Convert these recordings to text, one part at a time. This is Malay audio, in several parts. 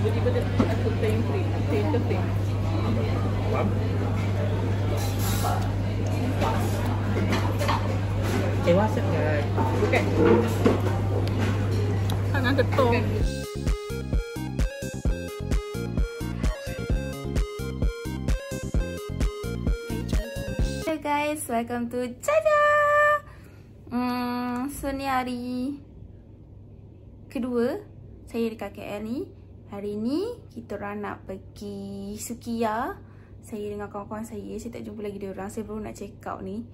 tiba-tiba dia takut frame frame. Faham? WhatsApp kan? Bukan. Tangan ketul. Hello guys, welcome to Caca. So ni hari kedua saya dekat KL ni. Hari ni kita orang nak pergi Sukiya. Saya dengan kawan-kawan saya tak jumpa lagi diorang. Saya baru nak check out ni.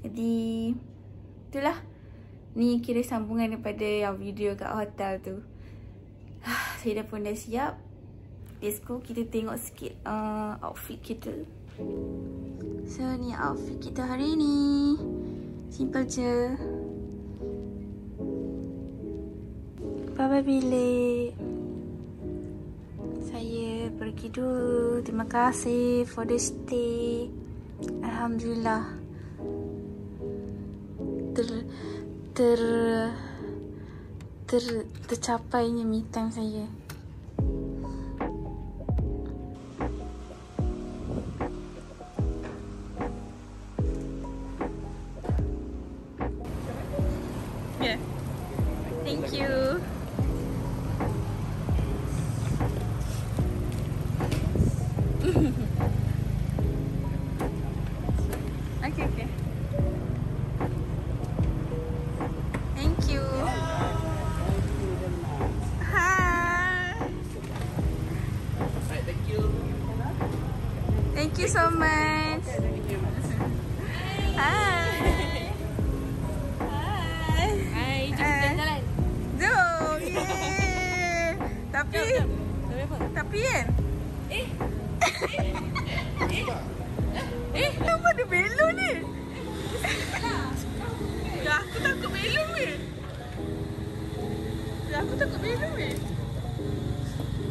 Jadi itulah. Ni kira sambungan daripada yang video kat hotel tu. Saya pun dah siap. Let's go, kita tengok sikit outfit kita. So ni outfit kita hari ni. Simple je. Baba bilik. Saya pergi dulu. Terima kasih for the stay. Alhamdulillah. Tercapainya me time saya. Yeah. Thank you. Okay. Thank you. Hi. Thank you. Thank you so much. Hi. Hai, jom jalan. Jom. Yeay. Tapi kan? Kenapa ada belon ni? Dah aku takut belum ni.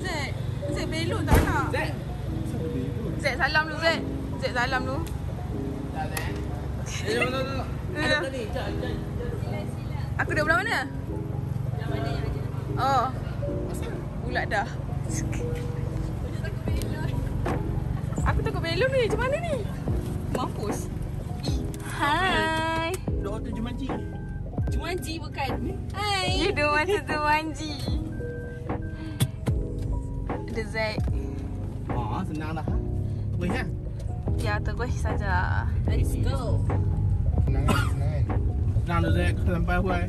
Zek belum tak nak. Zek salam dulu Zek. Zek salam dulu. Aku dah belah mana? Oh. Bulat dah. Aku takut belon ni. Macam mana ni? Mampus. Hai. Doa tu Jumanji. Jumanji bukan. Hai. You don't want to do manji. Ada Zack. Senang dah. Boleh kan? Ya, terus saja. Let's go. Senang kan? Senang tu Zek sampai awal.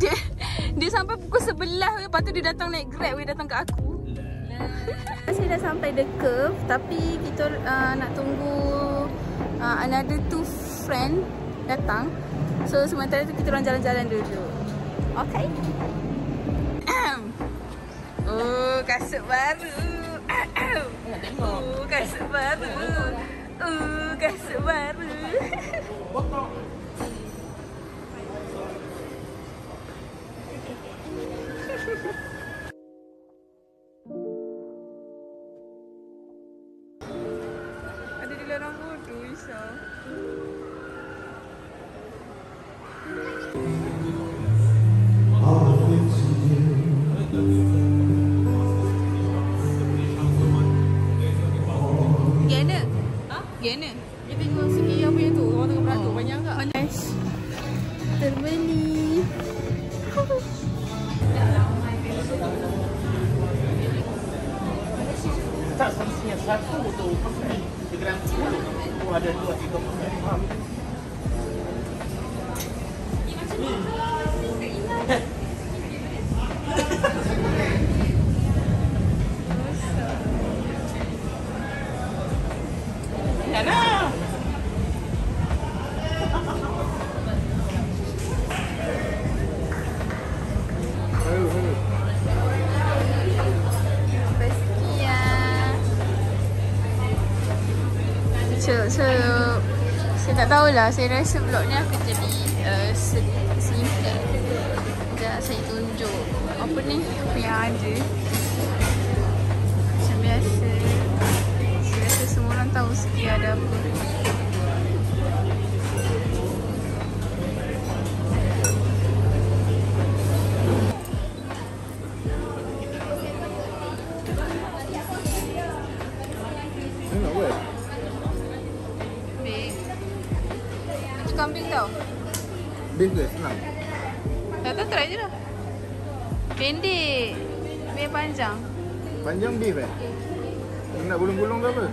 Dia sampai pukul 11. Lepas tu dia datang naik Grab. Dia datang ke aku. Saya dah sampai The Curve. Tapi kita nak tunggu another two friend datang. So sementara tu kita orang jalan-jalan dulu. Okay. Oh, kasut baru. Oh, kasut baru. Oh, kasut baru. Ada di larang bodoh Isa. Gana? Ha? Gana? Kita tengok Sukiya punya tu. Orang tengah beratur banyak tak? Panas. Terbeli. Tak, sanksinya satu tu digeram 10. Oh, ada 2, 3, 4. So saya tak tahulah. Saya rasa vlog ni aku jadi simple. Sekejap saya tunjuk apa ni yang ada. Macam biasa. Saya rasa semua orang tahu Sukiya ada apa. tau. Beef ke? Senang. Tak tahu, try je lah. Pendek. Biar panjang. Panjang beef Nak gulung-gulung ke apa?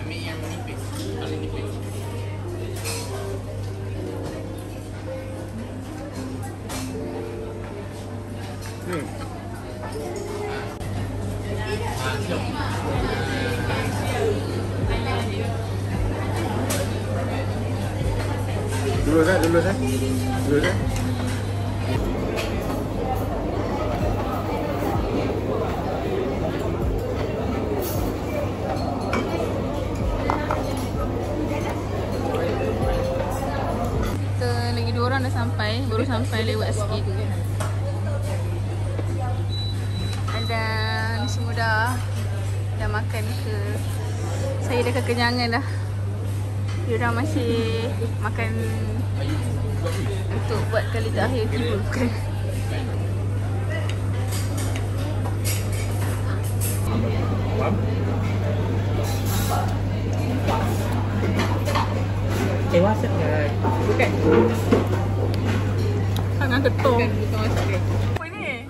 Ambil yang nipis. Paling nipis. Ni. Siap. Dulu kan? Kita lagi 2 orang dah sampai. Baru sampai lewat sikit. Dan semua dah makan ke. Saya dah kekenyangan dah. Diorang masih makan untuk buat kali terakhir tiba bukan. WhatsApp kan? Bukan. Tangan ketung. Bukan WhatsApp kan? Apa ni?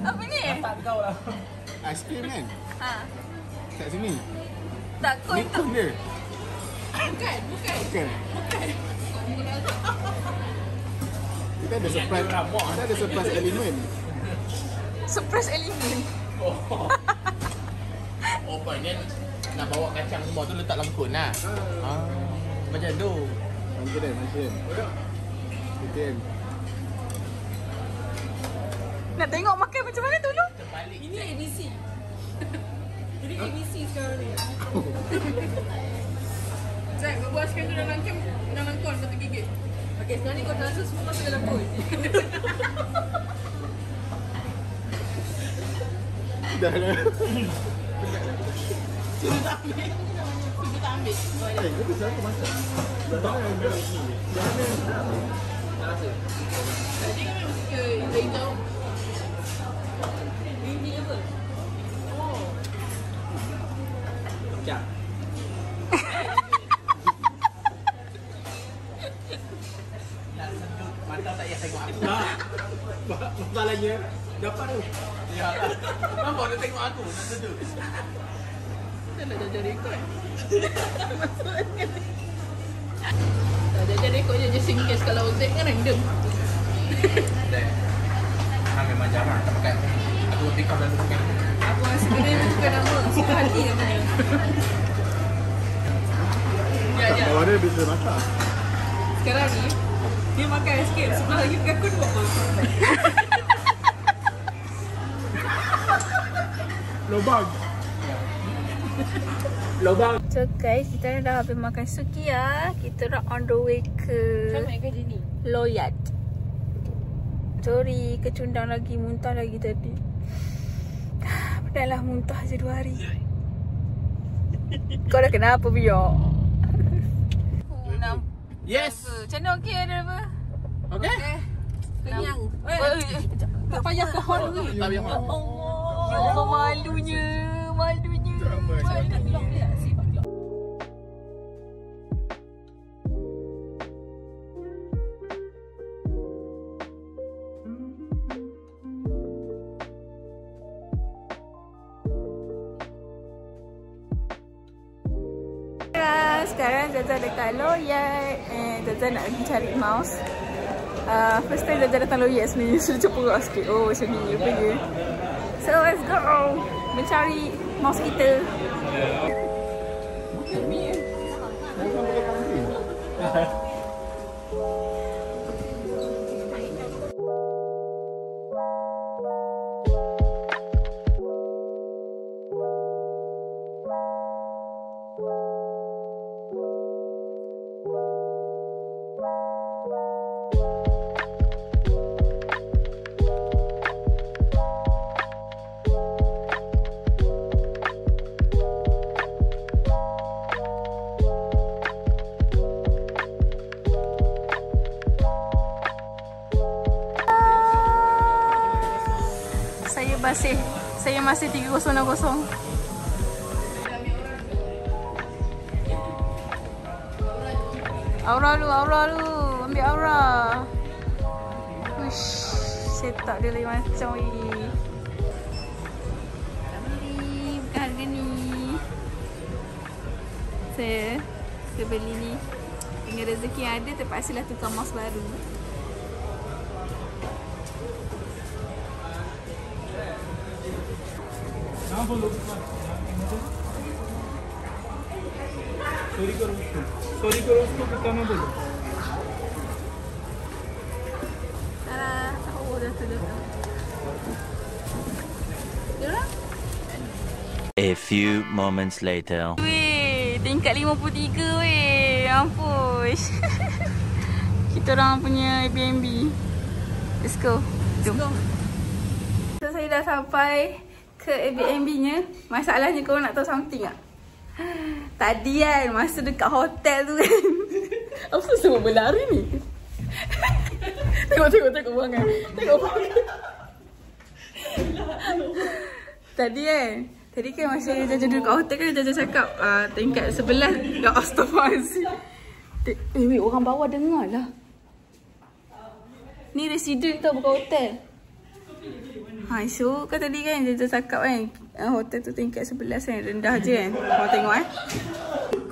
Apa ni? Tak tahu lah. Aiskrim kan? Ha. Kat sini. Tak kau Ni tak. kun dia. Bukan. Bukan. Kita ada surprise. Kita ada surprise elemen. Surprise element. Oh, ni nak bawa kacang semua tu letak dalam kun lah. Macam tu. Macam. Nak tengok makan macam mana dulu? Terbalik. Ini ABC. Jadi ABC sekarang ni. Zack, buatkan tu dalam kem, dalam kon satu gigit. Okey, sekarang ni kau transfer semua masuk dalam kon. Dah lah. Kita tak ambil. Kau tu siapa masak? Tadi kan memang suka hijau hijau. Ini apa? Oh. Kacang. Nak sedut mata tak payah tengok aku. Masalahnya dapat tu. Ya lah. Nampak dia tengok aku nak sedut. Dah nak jajar rekod. Dah jajar rekod je just in case kalau Zack kan random. Nah, memang jarang tak pakai. Aku pick up dan pakai. Aku rasa kena tukar nama. Suka hati namanya. Ya. Bawa dia bisa masak. Sekarang ni dia makan sikit. Sebelah lagi pegang kun buat apa? Lobang. So guys, kita dah habis makan sukiya. Kita dah on the way ke Sama yang kerja ni. Loyat. Sorry, kecundang lagi, muntah lagi tadi. Padahal muntah je 2 hari. Kau dah kenapa, Bio? Yes. Macam mana okey ada apa? Okey. Kenyang. Tak payah ke hon ke? Tak payah hon. Allah, malunya. Sekarang Zaza dekat Loyat. Zaza nak pergi cari mouse. First time Zaza datang Loyat sebenarnya. Sudah cepat sikit. Oh macam ni rupanya. So let's go mencari mouse kita. Saya masih 3060. Aura lu. Ambil aura. Ush, setup dia lagi macam ni. Tak beli, bukan harga ni. Saya beli ni. Dengan rezeki yang ada, terpaksalah tukar mouse baru. Kहाँ बोलो सॉरी करो उसको कितना में बोलो Oh, dah tu. A few moments later. Weh, tingkat 53 weh. Mampus. Kita orang punya Airbnb. Let's go. Jom. So, saya dah sampai ke Airbnb-nya. Masalahnya korang nak tahu something tak? Tadi kan, masa dekat hotel tu kan. Apa semua berlari ni? Tengok buangan. Tadi kan masa Jaja duduk kat hotel kan, Jaja cakap tingkat 11 dah astaghfirullahaladzim. Weh, orang bawah dengar lah. Ni resident tau, bukan hotel. So kan tadi kan Jaja cakap kan hotel tu tingkat 11 kan, rendah je kan. Korang tengok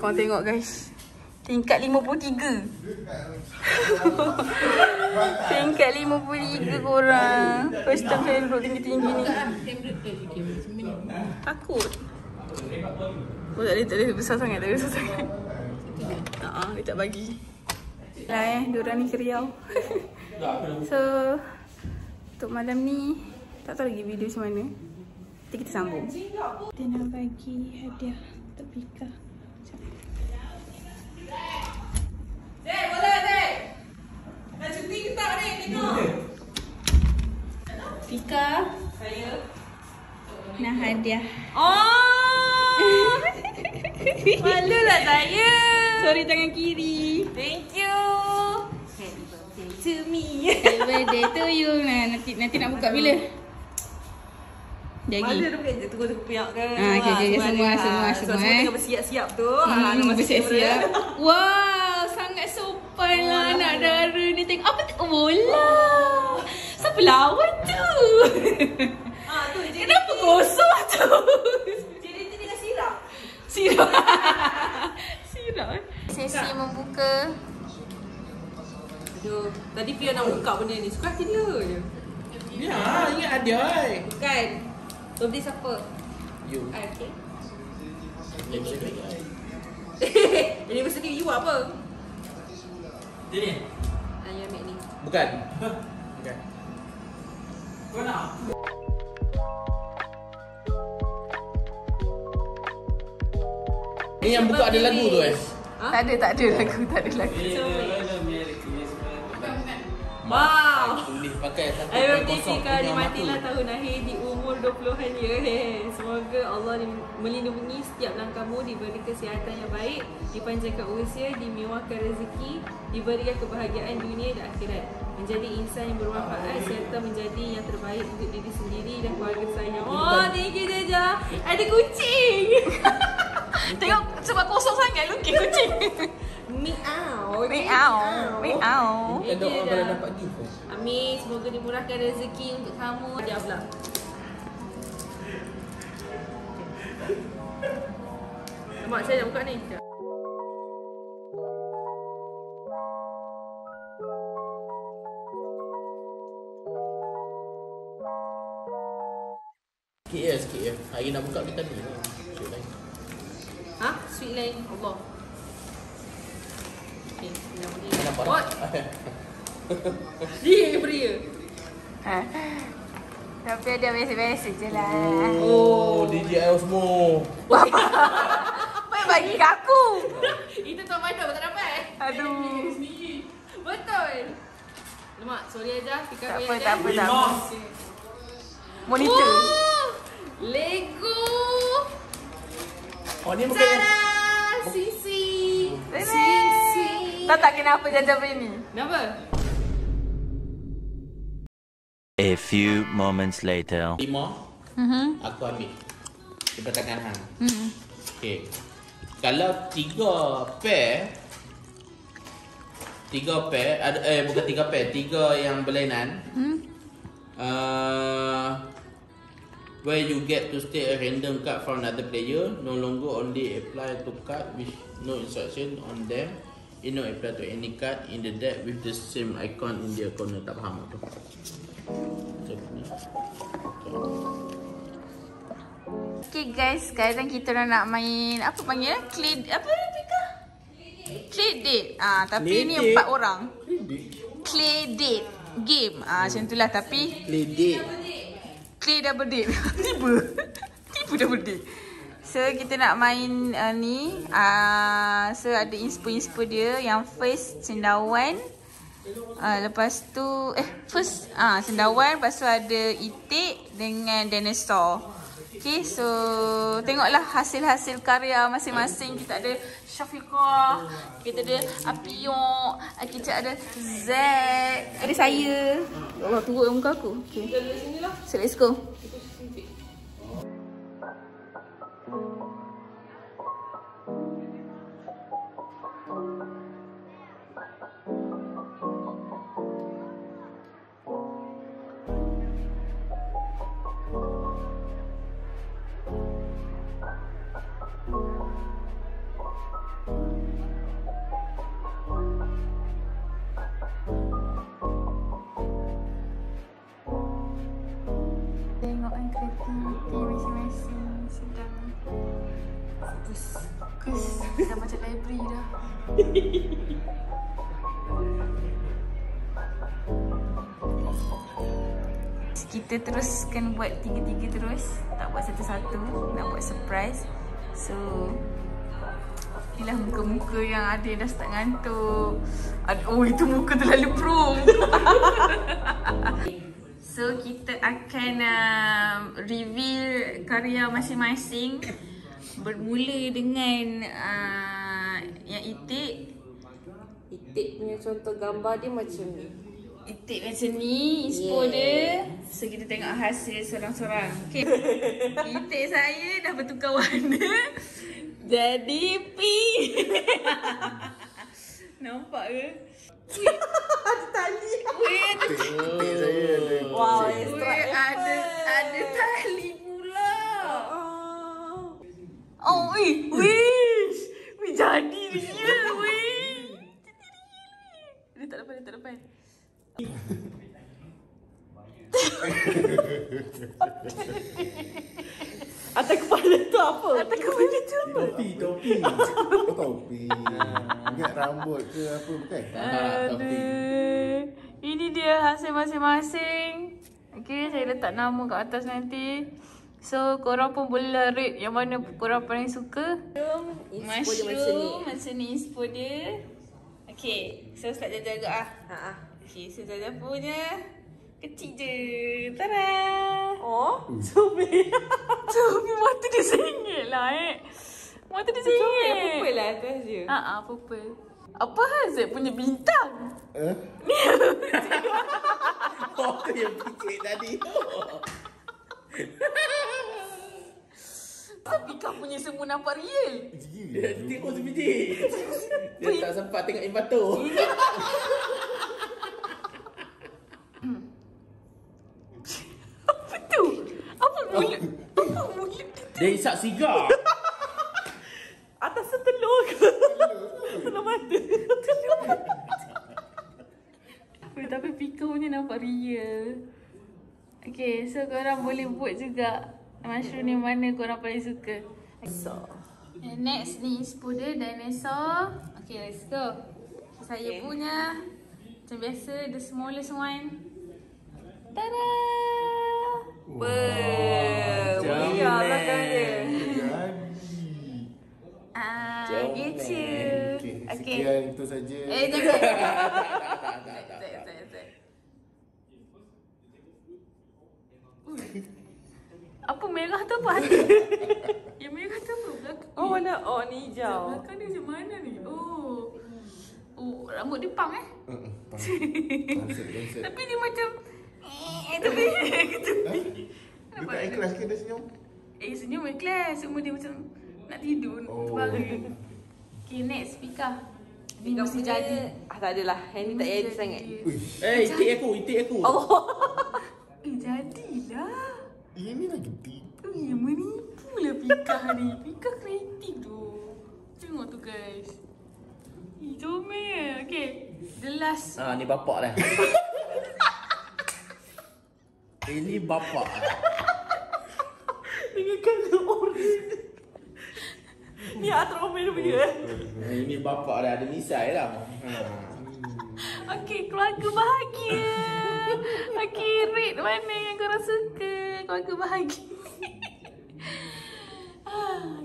Korang tengok guys. Tingkat 53. Tingkat 53 korang. First time saya duduk tinggi-tinggi ni. Takut. Oh tak boleh besar sangat. Dia tak bagi. Lah diorang ni ke Riau. So untuk malam ni tak tahu lagi video macam mana. Nanti kita sambung. Dia nak bagi hadiah untuk Pika. Zek, boleh Zek? Nak cuti ke tak ni? Tengok. Pika. Saya. Nak hadiah. Oh! Malulah saya. Sorry tangan kiri. Thank you. Happy birthday to me. Happy birthday to you. Nah, nanti nak buka bila? Mana Jagi. dia bukan tunggu pihak ke? Okay, semua. Semua tengah bersiap-siap tu. Bersiap-siap. Wow, sangat sopan lah anak dara ni. Tengok apa tu? Bola. Siapa lawan tu? Tu dia. Kenapa kosong tu? Jadi dia dengan sirap. Sirap. Sesi membuka. Aduh, tadi Pia nak buka benda ni. Suka hati dia je. Ya, ingat ada oi. Bukan. Birthday siapa? You. Okay. Anniversary Anniversary you apa? Ini. You ambil ni. Bukan. Bukan. कौन ना Ni yang buka ada lagu tu Tak ada lagu. Wow. Tulis pakai Ayuh Tika dimatilah tahun akhir di umur 20-an ya. Semoga Allah melindungi setiap langkahmu, diberi kesihatan yang baik, dipanjangkan usia, dimewahkan rezeki, diberikan kebahagiaan dunia dan akhirat, menjadi insan yang bermanfaat serta menjadi yang terbaik untuk diri sendiri dan keluarga sayang. Oh, thank you Jaja. Ada kucing. Tengok sebab kosong sangat lukis kucing. Miau. Miau. Kita doa kalau dapat gift. Amin. Semoga dimurahkan rezeki untuk kamu. Dia pula. Mak saya nak buka ni. Sikit ya. Hari nak buka kita ni. Ha? Sweet line. Allah. Okay, Nampak What? tak? Dia yang beria. Tapi dia biasa-biasa je lah. Oh, DJI Osmo. Apa yang bagi kat aku? Itu tak mana tak dapat. Aduh. Betul. Lemak, sorry aja. Tak apa. Monitor. Oh, Lego. Oh, ni bukan. Tada! Sisi. Tak kenapa Jaja beli ni. Kenapa? A few moments later. 5. Aku ambil. Di tangan hang. Okey. Kalau 3 pair 3 pair, ada bukan 3 pair, 3 yang berlainan. Where you get to stay a random card from another player, no longer only apply to card with no instruction on them. It no apply to any card in the deck with the same icon in their corner. Tak faham tu. Macam ni. Okay guys, sekarang kita nak main apa panggil? Clay apa Pika? Clay date. Tapi Clay ni date? 4 orang. Clay date game. Macam itulah tapi Lady. Clay double date. Tiba double date. So kita nak main ni. So ada inspo dia. Yang first cendawan. Lepas tu first cendawan, lepas tu ada itik dengan dinosaur. Okay, so tengoklah hasil-hasil karya masing-masing. Kita ada Syafiqah, kita ada Apiyok, kita ada Zack, ada saya. Ya Allah, teruk muka aku. Okay, so let's go. Tengok kan kreativiti masing-masing sedang fokus. Dah macam library dah. Kita teruskan buat tiga-tiga terus. Tak buat satu-satu. Nak buat surprise. So inilah muka-muka yang ada yang dah start ngantuk. Oh, itu muka terlalu pro. So kita akan reveal karya masing-masing. Bermula dengan yang Itik. Itik punya contoh gambar dia macam ni. Itik macam ni, inspo dia. So kita tengok hasil sorang-sorang. Okay. Itik saya dah bertukar warna. Jadi pink. Nampak ke? Ada tali. Weh, ada Itik saya ada. Wow, Weh, ada tali pula. Oh, wish. Weh, jadi real, weh. Dia tak depan. Atas kepala tu apa? Atas kepala tu apa? Topi. Oh, topi. Ingat rambut ke apa bukan? Aduh. Ini dia hasil masing-masing. Okay, saya letak nama kat atas nanti. So, korang pun boleh rate yang mana korang paling suka. Inspo dia macam ni. Macam ni inspo dia. Okay, so start jaga-jaga Okay, so Jaja punya kecil je. Tada! Oh, comel. Tapi mata dia sengit lah Mata dia sengit. Comel purple lah atas dia. Purple. Apa Hazard punya bintang? Oh, tu yang fikir tadi tu. Tapi kau punya semua nampak real. Dia tengok sebiji. Dia tak sempat tengok inverter. Apa tu? Apa mulut? Apa mulut? Dia isap sigar. Atas tu telur ke? Telur mata. Tapi Pika punya nampak real. Okay, so korang boleh buat juga mushroom ni mana korang paling suka. Next ni inspo dia dinosaur. Okay, let's go. Saya punya macam biasa, the smallest one. Tada! Mulia belakang dia. Gitu. Okay. Sekian itu saja. Jangan. Apa merah tu apa? Yang merah tu apa? Belakang. Oh, mana? Oh, ni hijau. Belakang dia macam mana ni? Oh, rambut dia pang Konsep. Tapi dia macam tapi Dia tak ikhlas ke dia senyum? senyum ikhlas. Semua dia macam nak tidur, Oh. terbaring. Okay, next Pika. Ni mesti jadi. Tak adalah. Yang ni tak jadi sangat. Itik aku. Allah. Jadilah. Ini lagi tik. Menipu lah Pika ni. Pika kreatif tu. Tengok tu guys. Comel. Okay. The last. Ni bapak dah. Ini bapak. Dengan colour orange. Ni Atromel punya. Ini bapak dah ada misai dah. Okay, keluarga bahagia. Okay, rate mana yang korang suka? Keluarga bahagia.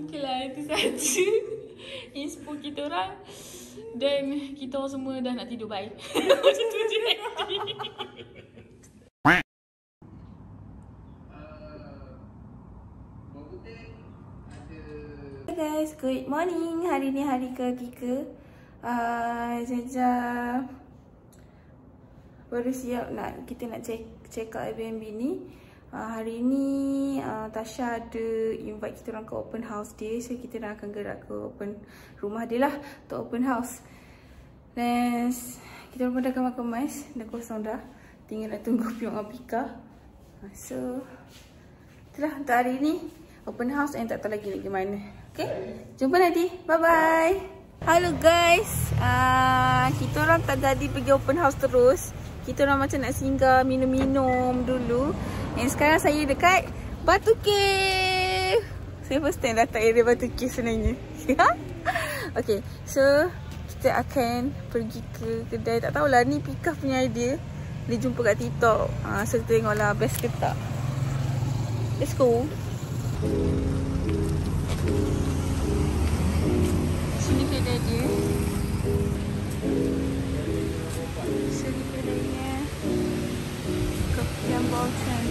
Okay lah, itu saja inspo kita orang. Dan kita orang semua dah nak tidur, bye. Macam tu je nanti. Hey guys, good morning. Hari ni hari ketiga. Jaja baru siap kita nak check out Airbnb ni. Hari ni Tasha ada invite kita orang ke open house dia. So kita dah akan gerak ke open rumah dia lah untuk open house. Dan kita orang pun dah kemas-kemas. Dah kosong dah. Tinggal nak tunggu Piong Apika. So itulah untuk hari ni open house, and tak tahu lagi mana. Okay, jumpa nanti. Bye-bye. Hello guys. Kita orang tak jadi pergi open house terus. Kita orang macam nak singgah minum-minum dulu. And sekarang saya dekat Batu Cave. Saya first time datang area Batu Cave sebenarnya. Okay, so kita akan pergi ke kedai. Tak tahulah, ni Pika punya idea. Dia jumpa kat TikTok. So kita tengoklah best ke tak. Let's go. Sini kedai dia. Sini kedainya. Kopi yang Bolton.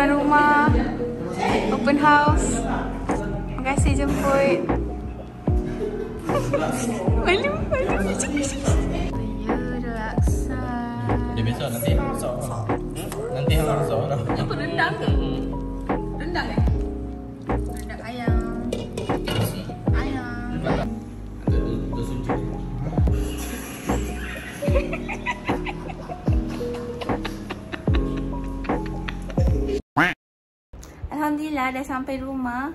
Rumah open house. Terima kasih jemput. Malu. Ya, relaksa. Dia besok nanti besok. Nanti hang besok dah. Apa rendang ke? Rendang eh? Rendang ayam. Ayam. Dah suci. Alhamdulillah dah sampai rumah.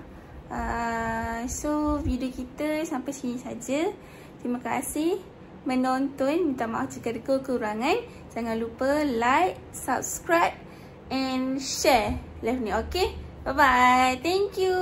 So video kita sampai sini saja. Terima kasih menonton. Minta maaf jika ada kekurangan. Jangan lupa like, subscribe and share live ni. Okay, bye bye. Thank you.